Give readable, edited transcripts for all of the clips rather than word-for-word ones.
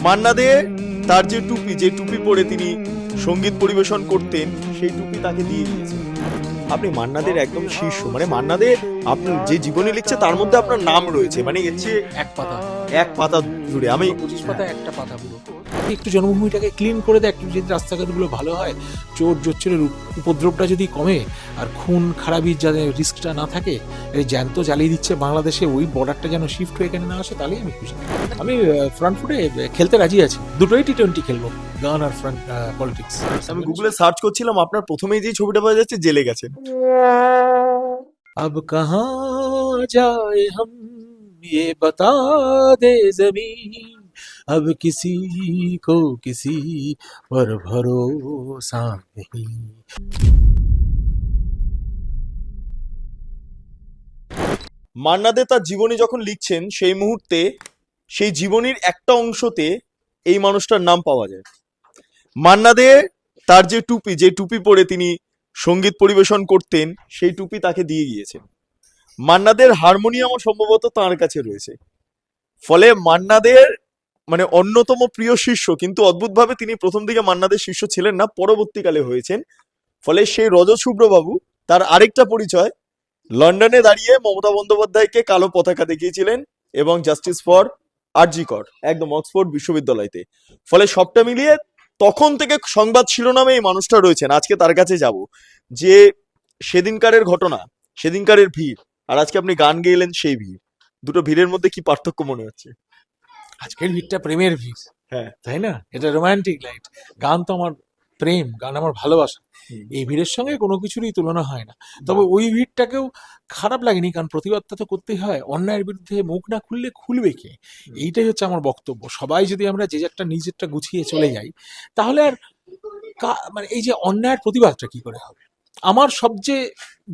মান্না দে তার যে টুপি পরে তিনি সঙ্গীত পরিবেশন করতেন সেই টুপি তাকে দিয়ে দিয়েছেন। আপনি মান্না দের একদম শীর্ষ, মানে মান্না দে আপনি যে জীবনী লিখছে তার মধ্যে আপনার নাম রয়েছে, মানে এর চেয়ে এক পাতা জুড়ে আমি 25 পাতা একটা পাতা পুরো। একটু জন্মভূমিটাকে ক্লিন করে দেয়, একটু যদি রাস্তাঘাটগুলো ভালো হয়, চোর জোচ্চরের উপদ্রবটা যদি কমে, আর খুন খারাপির যাতে রিস্কটা না থাকে, এই জ্যান্ত জ্বালিয়ে দিচ্ছে বাংলাদেশে, ওই বর্ডারটা যেন শিফট হয়ে এখানে না আসে, তাহলেই আমি খুশি। আমি ফ্রন্ট ফুটে খেলতে রাজি আছি, দুটোই T20 খেলবো, গান আর ফ্রন্ট পলিটিক্স। আমি গুগলে সার্চ করছিলাম, আপনার প্রথমেই যে ছবিটা পাওয়া যাচ্ছে জেলে গেছেন। अब कहाँ जाए हम ये बता दे जमीन, अब किसी को किसी पर भरोसा नहीं। মান্না দে তার জীবনী যখন লিখছেন সেই মুহূর্তে সেই জীবনীর একটা অংশতে এই মানুষটার নাম পাওয়া যায়। মান্না দে তার যে টুপি পরে তিনি সঙ্গীত পরিবেশন করতেন সেই টুপি তাকে দিয়ে গিয়েছেন। মান্না দের হারমোনিয়ামও সম্ভবত তাঁর কাছে রয়েছে। ফলে মান্না দের মানে অন্যতম প্রিয় শিষ্য, কিন্তু অদ্ভুতভাবে তিনি প্রথম দিকে মান্না দের শিষ্য ছিলেন না, পরবর্তীকালে হয়েছেন। ফলে সেই রজত শুভ্র বাবু তার আরেকটা পরিচয়, লন্ডনে দাঁড়িয়ে মমতা বন্দ্যোপাধ্যায়কে কালো পতাকা দেখিয়েছিলেন এবং জাস্টিস ফর আরজি কর, একদম অক্সফোর্ড বিশ্ববিদ্যালয়তে। ফলে সবটা মিলিয়ে তখন থেকে সংবাদ শিরোনামে এই মানুষটা রয়েছেন। আজকে তার কাছে যাব, যে সেদিনকারের ঘটনা, সেদিনকারের ভিড়, আর আজকে আপনি গান গেয়েলেন সেই ভিড়, দুটো ভিড়ের মধ্যে কি পার্থক্য মনে হচ্ছে? আজকের ভিড়টা প্রেমের ভিড়, হ্যাঁ, তাই না? এটা রোমান্টিক লাইট। গান তো আমার প্রেম, গান আমার ভালোবাসা। এই ভিড়ের সঙ্গে কোনো কিছুরই তুলনা হয় না। তবে ওই ভিড়টাকেও খারাপ লাগেনি, কারণ প্রতিবাদটা তো করতেই হয়। অন্যায়ের বিরুদ্ধে মুখ না খুললে খুলবে কে? এইটাই হচ্ছে আমার বক্তব্য। সবাই যদি আমরা যে যারটা নিজেরটা গুছিয়ে চলে যাই, তাহলে আর মানে এই যে অন্যায়ের প্রতিবাদটা কি করে হবে? আমার সবচেয়ে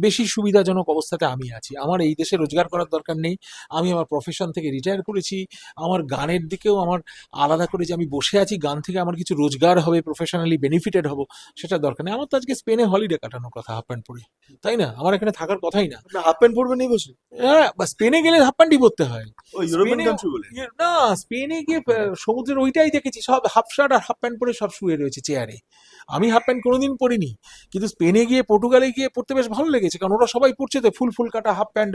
বেশি সুবিধাজনক অবস্থাতে আমি আছি। আমার এই দেশে রোজগার করার দরকার নেই। আমি আমার প্রফেশন থেকে রিটায়ার করেছি। আমার গানের দিকেও আমার আলাদা করে যে আমি বসে আছি, গান থেকে আমার কিছু রোজগার হবে, প্রফেশনালি বেনিফিটেড হব, সেটা দরকার নেই। আমার তো আজকে স্পেনে হলিডে কাটানোর কথা হাফ প্যান্ট পরে, তাই না? আমার এখানে থাকার কথাই না। আপনি হাফ প্যান্ট পরবেন এই বসে? হ্যাঁ, বা স্পেনে গেলে হাফ প্যান্টই পরতে হয়। ওই ইউরোপিয়ান স্পেনে কান্ট্রি বলে? না, স্পেনে গিয়ে সমুদ্রের ওইটাই দেখেছি, সব হাফ শার্ট আর হাফ প্যান্ট পরে সব শুয়ে রয়েছে চেয়ারে। আমি হাফ প্যান্ট কোনোদিন পরিনি, কিন্তু স্পেনে গিয়ে, পর্তুগালে গিয়ে পড়তে বেশ ভালো লেগেছে, কারণ ওরা সবাই পড়ছে তো ফুল ফুল কাটা হাফ প্যান্ট।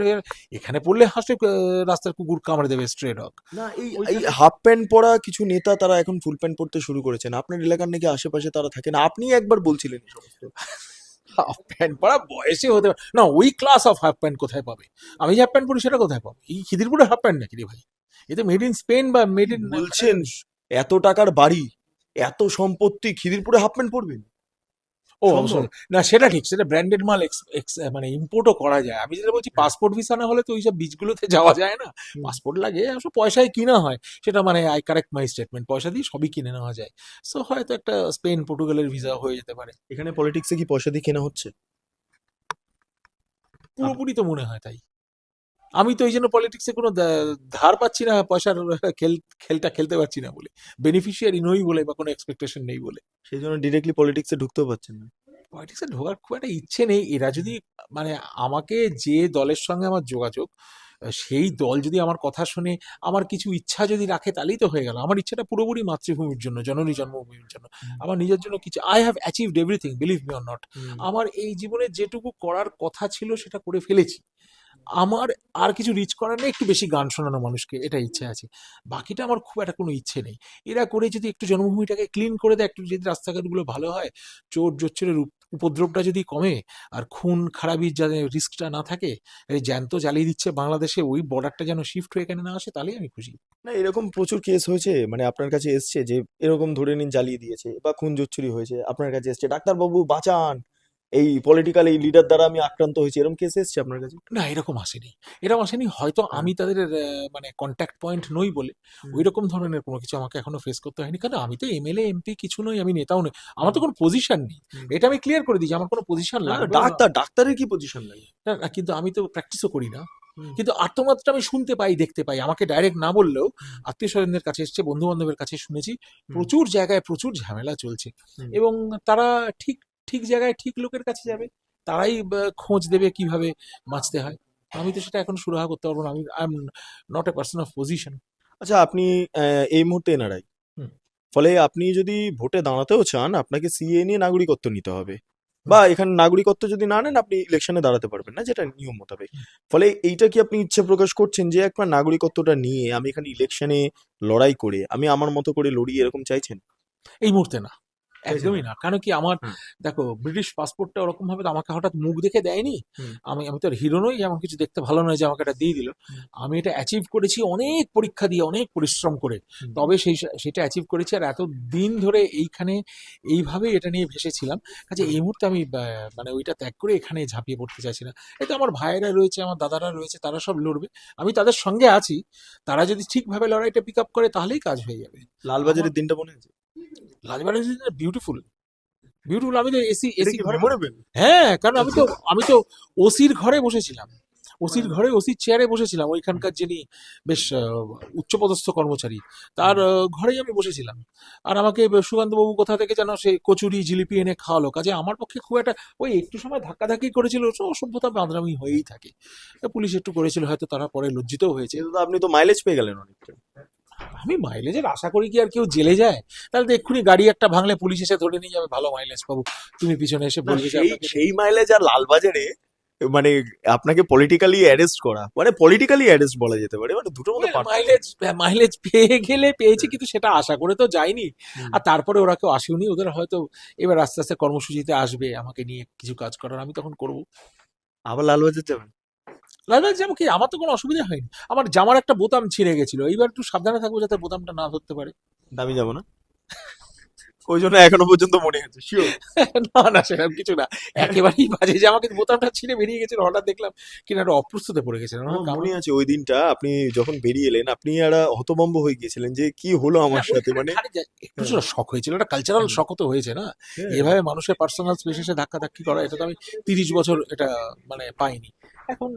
এখানে পড়লে হাসলে রাস্তার কুকুর কামড়ে দেবে, স্ট্রে ডগ। না, এই হাফ প্যান্ট পরা কিছু নেতা তারা এখন ফুল প্যান্ট পরতে শুরু করেছেন। আপনার এলাকার নাকি আশেপাশে তারা থাকেন, আপনি একবার বলছিলেন এই সমস্ত। হাফ প্যান্ট পরা বয়সে হতে পারে না, ওই ক্লাস অফ হাফ প্যান্ট কোথায় পাবে? আমি যে হাফ প্যান্ট পরি সেটা কোথায় পাবে? এই খিদিরপুরের হাফ প্যান্ট নাকি রে ভাই? এ তো মেড ইন স্পেন বা মেড ইন বলছেন এত টাকার বাড়ি, এত সম্পত্তি, খিদিরপুরে হাফ প্যান্ট পরবেন? ও সম্ভব? sorry, না সেটা ঠিক, সেটা ব্র্যান্ডেড মাল মানে ইম্পোর্টও করা যায়। আমি যেটা বলছি, পাসপোর্ট ভিসা না হলে তো ওইসব বিচগুলোতে যাওয়া যায় না। হুম। পাসপোর্ট লাগে, অবশ্য পয়সায় কিনা হয়। সেটা মানে আই কারেক্ট মাই স্টেটমেন্ট, পয়সা দিয়ে সবই কিনে নেওয়া যায়। সো হয়তো একটা স্পেন পর্তুগালের ভিসা হয়ে যেতে পারে। এখানে পলিটিক্সে কি পয়সা দিয়ে কেনা হচ্ছে? পুরোপুরি তো মনে হয় তাই। আমি তো এই জন্য পলিটিক্সে কোনো ধার পাচ্ছি না, পয়সার খেলটা খেলতে পারছি না বলে, বেনিফিশিয়ারি নই বলে, বা কোনো এক্সপেকটেশন নেই বলে। সেই জন্য ডিরেক্টলি পলিটিক্সে ঢুকতেও পারছেন না। পলিটিক্সে ঢোকার খুব একটা ইচ্ছে নেই। এরা যদি মানে আমাকে, যে দলের সঙ্গে আমার যোগাযোগ, সেই দল যদি আমার কথা শুনে আমার কিছু ইচ্ছা যদি রাখে, তাহলেই তো হয়ে গেল। আমার ইচ্ছাটা পুরোপুরি মাতৃভূমির জন্য, জননী জন্মভূমির জন্য। আমার নিজের জন্য কিছু, I have achieved everything, believe me or not. আমার এই জীবনে যেটুকু করার কথা ছিল সেটা করে ফেলেছি। আমার আর কিছু রিচ করার নেই, একটু বেশি গান শোনানো মানুষকে, এটা ইচ্ছে আছে। বাকিটা আমার খুব একটা কোনো ইচ্ছে নেই। এরা করে যদি একটু জন্মভূমিটাকে ক্লিন করে দেয়, একটু যদি রাস্তাঘাটগুলো ভালো হয়, চোর জোচ্চরের উপদ্রবটা যদি কমে, আর খুন খারাপির যাতে রিস্কটা না থাকে, এই জ্যান্ত জ্বালিয়ে দিচ্ছে বাংলাদেশে, ওই বর্ডারটা যেন শিফট হয়ে এখানে না আসে, তাহলেই আমি খুশি। না, এরকম প্রচুর কেস হয়েছে, মানে আপনার কাছে এসছে যে এরকম ধরে নিন জ্বালিয়ে দিয়েছে বা খুন জোচ্চুরি হয়েছে, আপনার কাছে এসছে ডাক্তারবাবু বাঁচান, এই পলিটিক্যাল এই লিডার দ্বারা আমি আক্রান্ত হয়েছি, এরকম কেস এসছে আপনার কাছে? না, এরকম আসেনি। এরকম আসেনি, হয়তো হ্যাঁ। আমি তাদের মানে কন্ট্যাক্ট পয়েন্ট নই বলে হুম। ওই রকম ধরনের কোনো কিছু আমাকে এখনো ফেস করতে হয়নি। কারণ আমি তো এমএলএ এমপি কিছু নই, আমি নেতাও নই, আমার তো কোনো পজিশন নেই। হুম। এটা আমি ক্লিয়ার করে দিই যে আমার কোনো পজিশন না, লাগবে না। ডাক্তারের কি পজিশন লাগে? না, না, কিন্তু আমি তো প্র্যাকটিসও করি না। হুম। কিন্তু আর্তমাত্রা আমি শুনতে পাই, দেখতে পাই, আমাকে ডাইরেক্ট না বললেও হুম। আত্মীয় স্বজনদের কাছে এসছে, বন্ধু বান্ধবের কাছে শুনেছি, হুম। প্রচুর জায়গায় প্রচুর ঝামেলা চলছে। হুম। এবং তারা ঠিক ঠিক জায়গায় ঠিক লোকের কাছে যাবে, তারাই খোঁজ দেবে কিভাবে বাঁচতে হয়। আমি তো সেটা এখন সুরাহা করতে পারবো না। আমি I am not a person of position. আচ্ছা, আপনি এই মুহূর্তে এনআরআই, হুম। ফলে আপনি যদি ভোটে দাঁড়াতেও চান আপনাকে সিএ নিয়ে নাগরিকত্ব নিতে হবে, বা এখানে নাগরিকত্ব যদি না নেন আপনি ইলেকশনে দাঁড়াতে পারবেন না, যেটা নিয়ম মোতাবেক। ফলে এইটা কি আপনি ইচ্ছে প্রকাশ করছেন যে একবার নাগরিকত্বটা নিয়ে আমি এখানে ইলেকশনে লড়াই করে আমি আমার মতো করে লড়ি, এরকম চাইছেন? এই মুহূর্তে না, চাইছেন একদমই না? না। কেন কি আমার, হুম। দেখো, ব্রিটিশ পাসপোর্টটা ওরকম ভাবে তো আমাকে হঠাৎ মুখ দেখে দেয়নি। হুম। আমি আমি তো আর হিরো নই, এমন কিছু দেখতে ভালো নয় যে আমাকে এটা দিয়ে দিল। হুম। আমি এটা অ্যাচিভ করেছি অনেক পরীক্ষা দিয়ে, অনেক পরিশ্রম করে, হুম। তবে সেটা অ্যাচিভ করেছি। আর এত দিন ধরে এইখানে এইভাবে এটা নিয়ে ভেসেছিলাম, কাজে এই মুহূর্তে আমি মানে ওইটা ত্যাগ করে এখানে ঝাঁপিয়ে পড়তে চাইছি না। এই তো আমার ভাইয়েরা রয়েছে, আমার দাদারা রয়েছে, তারা সব লড়বে, আমি তাদের সঙ্গে আছি। তারা যদি ঠিকভাবে লড়াইটা পিক আপ করে তাহলেই কাজ হয়ে যাবে। আমার লালবাজারের দিনটা মনে আছে? লালবাড়ি বিউটিফুল, বিউটিফুল। আমি তো এসি এটা এসি কি ঘরে মেমোরেবল? হ্যাঁ, কারণ আমি তো ওসির ঘরে বসেছিলাম, ওসির ঘরে ওসির চেয়ারে বসেছিলাম, ওইখানকার যিনি বেশ উচ্চপদস্থ কর্মচারী, তার ঘরেই আমি বসেছিলাম। আর আমাকে সুকান্তবাবু কোথা থেকে যেন সেই কচুরি জিলিপি এনে খাওয়ালো, কাজে আমার পক্ষে খুব একটা, ওই একটু সময় ধাক্কাধাক্কি করেছিল, অসভ্যতা বাঁদরামি হয়েই থাকে। পুলিশ একটু করেছিল, হয়তো তারা পরে লজ্জিতও হয়েছে। কিন্তু তো আপনি তো মাইলেজ পেয়ে গেলেন অনেকটা। আমি মাইলেজের আশা করি কি আর কেউ জেলে যায়? তাহলে তো এক্ষুনি গাড়ি একটা ভাঙলে পুলিশ এসে ধরে নিয়ে যাবে, ভালো মাইলেজ পাবো, তুমি পিছনে এসে না, বলবে যে সেই আপনাকে সেই মাইলেজ আর লালবাজারে মানে আপনাকে পলিটিক্যালি অ্যারেস্ট করা, মানে পলিটিক্যালি অ্যারেস্ট বলা যেতে পারে, মানে দুটোর মধ্যে পার্থক্য। মাইলেজ মাইলেজ পেয়ে গেলে পেয়েছি, কিন্তু সেটা আশা করে তো যাইনি। হুম। আর তারপরে ওরা কেউ আসেনি, ওদের হয়তো এবার আস্তে আস্তে কর্মসূচিতে আসবে আমাকে নিয়ে কিছু কাজ করার, আমি তখন করব। আবার লালবাজার যাবেন? লাদাখ যাবো কি, আমার তো কোনো অসুবিধা হয়নি। আমার জামার একটা বোতাম ছিঁড়ে গেছিল, এইবার একটু সাবধানে থাকবো যাতে বোতামটা না ধরতে পারে। আমি যাবো না, ওই জন্য এখনো পর্যন্ত মনে আছে, শিওর। না না, সেরকম কিছু না, একেবারেই বাজে যে আমাকে বোতামটা ছিঁড়ে বেরিয়ে গেছিল, হঠাৎ দেখলাম কিনা একটা অপ্রস্তুতে পড়ে গেছিলাম আমার কামড়। মনে আছে ওই দিনটা আপনি যখন বেরিয়ে এলেন আপনি একটা হতভম্ব হয়ে গিয়েছিলেন যে কি হলো আমার হ্যাঁ, সাথে, ওইখানে মানে। একটু হ্যাঁ। শখ হয়েছিল, একটা কালচারাল হুম। শখও তো হয়েছে না। হ্যাঁ। এভাবে মানুষের পার্সোনাল স্পেসে ধাক্কাধাক্কি করা, এটা তো আমি 30 বছর এটা মানে পাইনি। এখন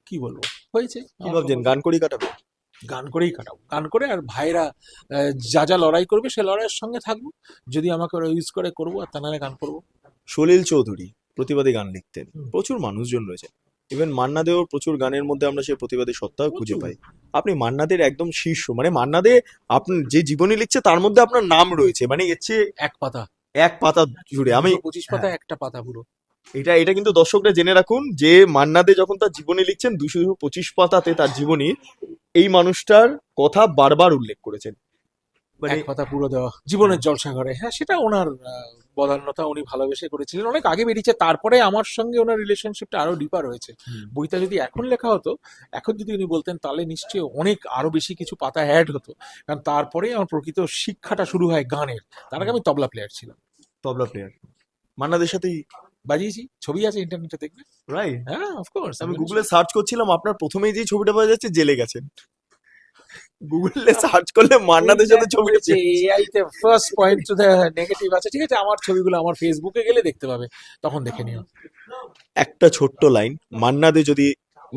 কি বলবো, হয়েছে কি আমার ভাবছেন, সফলতা। গান করেই কাটাবেন? গান করেই কাটাবো, গান করে, আর ভাইরা যা যা লড়াই করবে সে লড়াইয়ের সঙ্গে থাকবো, যদি আমাকে ওরা ইউজ করে করবো, আর তা নাহলে গান করবো। সলিল চৌধুরী প্রতিবাদী গান লিখতেন, হুম। প্রচুর মানুষজন রয়েছে, ইভেন মান্না দেওর প্রচুর গানের মধ্যে আমরা সেই প্রতিবাদী সত্তা খুঁজে প্রচুর। পাই। আপনি মান্না দের একদম শীর্ষ, মানে মান্না দে আপনি যে জীবনী লিখছে তার মধ্যে আপনার নাম রয়েছে, মানে এর চেয়ে এক পাতা, এক পাতা জুড়ে আমি। 225 পাতা, হ্যাঁ, একটা পাতা পুরো। এটা এটা কিন্তু দর্শকরা জেনে রাখুন যে মান্না দে যখন তার জীবনী লিখছেন 225 পাতাতে তার জীবনী, এই মানুষটার কথা বারবার উল্লেখ করেছেন, মানে। এক পাতা পুরো দেওয়া, হ্যাঁ। জীবনের জলসাঘরে। হ্যাঁ, সেটা ওনার বদান্যতা, উনি ভালোবেসে করেছিলেন, অনেক আগে বেরিয়েছে, তারপরে আমার সঙ্গে ওনার রিলেশনশিপটা আরো ডিপার হয়েছে। হুম। বইটা যদি এখন লেখা হতো, এখন যদি উনি বলতেন, তাহলে নিশ্চয়ই অনেক আরো বেশি কিছু পাতা অ্যাড হতো। কারণ তারপরে আমার প্রকৃত শিক্ষাটা শুরু হয় গানের, তার আগে আমি তবলা প্লেয়ার ছিলাম। তবলা প্লেয়ার মান্না দের সাথেই। বাজিয়েছি, ছবি আছে ইন্টারনেটে, দেখবে। রাইট। হ্যাঁ, অফকোর্স। আমি গুগলে সার্চ করছিলাম, আপনার প্রথমেই যে ছবিটা পাওয়া যাচ্ছে জেলে গেছেন, গুগলে সার্চ করলে মান্নাদের সাথে ছবিটা পেয়ে যাচ্ছে। এআই তে first point to the negative আছে, ঠিক আছে, আমার ছবিগুলো আমার ফেসবুকে গেলে দেখতে পাবে, তখন দেখে নিও। একটা ছোট্ট লাইন, মান্না দে যদি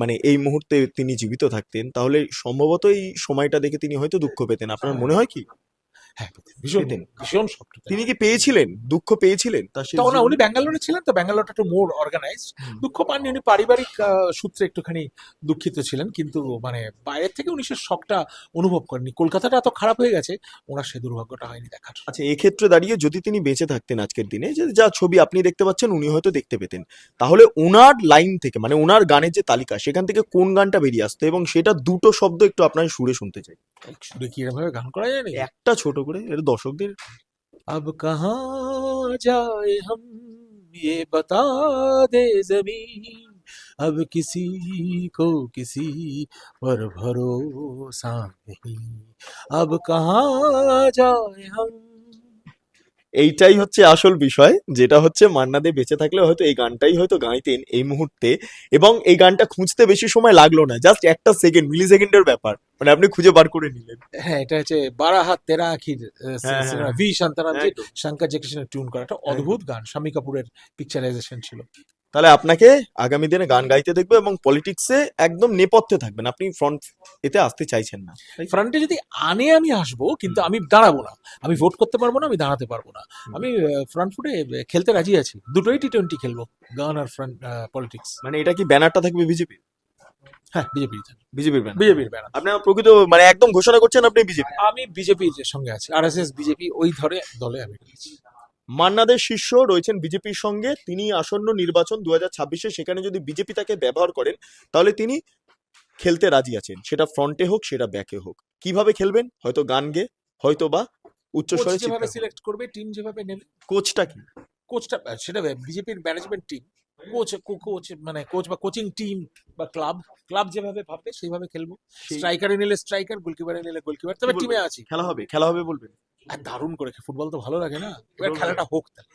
মানে এই মুহূর্তে তিনি জীবিত থাকতেন তাহলে সম্ভবত এই সময়টা দেখে তিনি হয়তো দুঃখ পেতেন, আপনার মনে হয় কি? হ্যাঁ, ভীষণ পেতেন। ভীষণ শক্ত। তিনি কি পেয়েছিলেন, দুঃখ পেয়েছিলেন তার শেষ তখন না, উনি জীবনে? ব্যাঙ্গালোরে ছিলেন, তো ব্যাঙ্গালোরটা একটু মোর অর্গানাইজড। হুম। দুঃখ পাননি, উনি পারিবারিক সূত্রে একটুখানি দুঃখিত ছিলেন, কিন্তু মানে বাইরের থেকে উনি সে শখটা অনুভব করেননি। কলকাতাটা এত খারাপ হয়ে গেছে, ওনার সে দুর্ভাগ্যটা হয়নি দেখার। আচ্ছা, এক্ষেত্রে দাঁড়িয়ে যদি তিনি বেঁচে থাকতেন আজকের দিনে, যে যা ছবি আপনি দেখতে পাচ্ছেন উনি হয়তো দেখতে পেতেন, তাহলে ওনার লাইন থেকে মানে ওনার গানের যে তালিকা সেখান থেকে কোন গানটা বেরিয়ে আসতো, এবং সেটা দুটো শব্দ একটু আপনার সুরে শুনতে চাই। শুধু কি এরকম ভাবে গান করা যায় নাকি? একটা ছোট করে, এটা দর্শকদের। अब कहाँ जाए हम, ये बता दे जमीन, अब किसी को किसी पर भरोसा नहीं, अब कहाँ जाए हम। এইটাই হচ্ছে আসল বিষয়, যেটা হচ্ছে মান্না দে বেঁচে থাকলে হয়তো এই গানটাই হয়তো গাইতেন এই মুহূর্তে, এবং এই গানটা খুঁজতে বেশি সময় লাগলো না, জাস্ট একটা সেকেন্ড, মিলি সেকেন্ডের ব্যাপার, মানে আপনি খুঁজে বার করে নিলেন। হ্যাঁ, এটা হচ্ছে বারাহাত তেরা আখির হ্যাঁ, হ্যাঁ, সিনেমা, হ্যাঁ, ভি শান্তারাম জি, একদম শঙ্কর জয়কিশনের টিউন করা একটা একদম। অদ্ভুত গান, শাম্মী কাপুরের পিকচারাইজেশন ছিল। তাহলে আপনাকে আগামী দিনে গান গাইতে দেখবো এবং পলিটিক্সে একদম নেপথ্যে থাকবেন, আপনি ফ্রন্ট এতে আসতে চাইছেন না, তাই তো? ফ্রন্টে যদি আনে আমি আসবো, কিন্তু হুম। আমি দাঁড়াবো না, আমি ভোট করতে পারবো না, আমি দাঁড়াতে পারবো না। হুম। আমি ফ্রন্ট ফুটে খেলতে রাজি আছি, দুটোই T20 খেলবো, গান আর ফ্রন্ট পলিটিক্স। মানে এটা কি ব্যানারটা থাকবে বিজেপি? হ্যাঁ, বিজেপি বিজেপির ব্যানার। বিজেপির ব্যানার। আপনার প্রকৃত মানে একদম ঘোষণা করছেন আপনি বিজেপি। আমি বিজেপির সঙ্গে আছি, আরএসএস বিজেপি ওই ধরে দলে আমি রয়েছি। মান্নাদের শিষ্য রয়েছেন বিজেপির সঙ্গে, তিনি আসন্ন নির্বাচন 2026-এ সেখানে যদি বিজেপি তাকে ব্যবহার করেন তাহলে তিনি খেলতে রাজি আছেন, সেটা ফ্রন্টে হোক সেটা ব্যাকে হোক। কিভাবে খেলবেন? হয়তো গান গেয়ে, হয়তো বা কোচ উচ্চস্বরে যেভাবে চিৎকার করে। সিলেক্ট করবে, টিম যেভাবে নেবে, কোচটা কি? কোচটা সেটা বিজেপির ম্যানেজমেন্ট টিম, কোচ মানে কোচ বা কোচিং টিম বা ক্লাব যেভাবে ভাববে সেইভাবে খেলবো। সেই স্ট্রাইকারে নিলে স্ট্রাইকার, গোলকিপারে নিলে গোলকিপার, তবে কি টিমে বলবেন? আছি। খেলা হবে বলবেন। আর দারুণ করে ফুটবল তো ভালো লাগে না, এবার খেলাটা হোক, তাহলে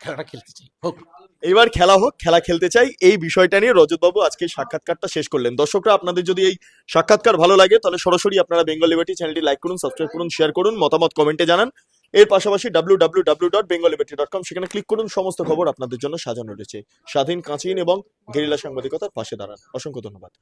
খেলাটা খেলতে চাই, হোক। এবার খেলা হোক, খেলা খেলতে চাই, এই বিষয়টা নিয়ে রজতবাবু আজকে সাক্ষাৎকারটা শেষ করলেন। দর্শকরা, আপনাদের যদি এই সাক্ষাৎকার ভালো লাগে তাহলে সরাসরি আপনারা বেঙ্গল লিবার্টি চ্যানেলটি লাইক করুন, সাবস্ক্রাইব করুন, শেয়ার করুন, মতামত কমেন্টে জানান। এর পাশাপাশি www.bengalliberty.com সেখানে ক্লিক করুন, সমস্ত খবর আপনাদের জন্য সাজানো রয়েছে। স্বাধীন, কাঁচিন এবং গেরিলা সাংবাদিকতার পাশে দাঁড়ান। অসংখ্য ধন্যবাদ।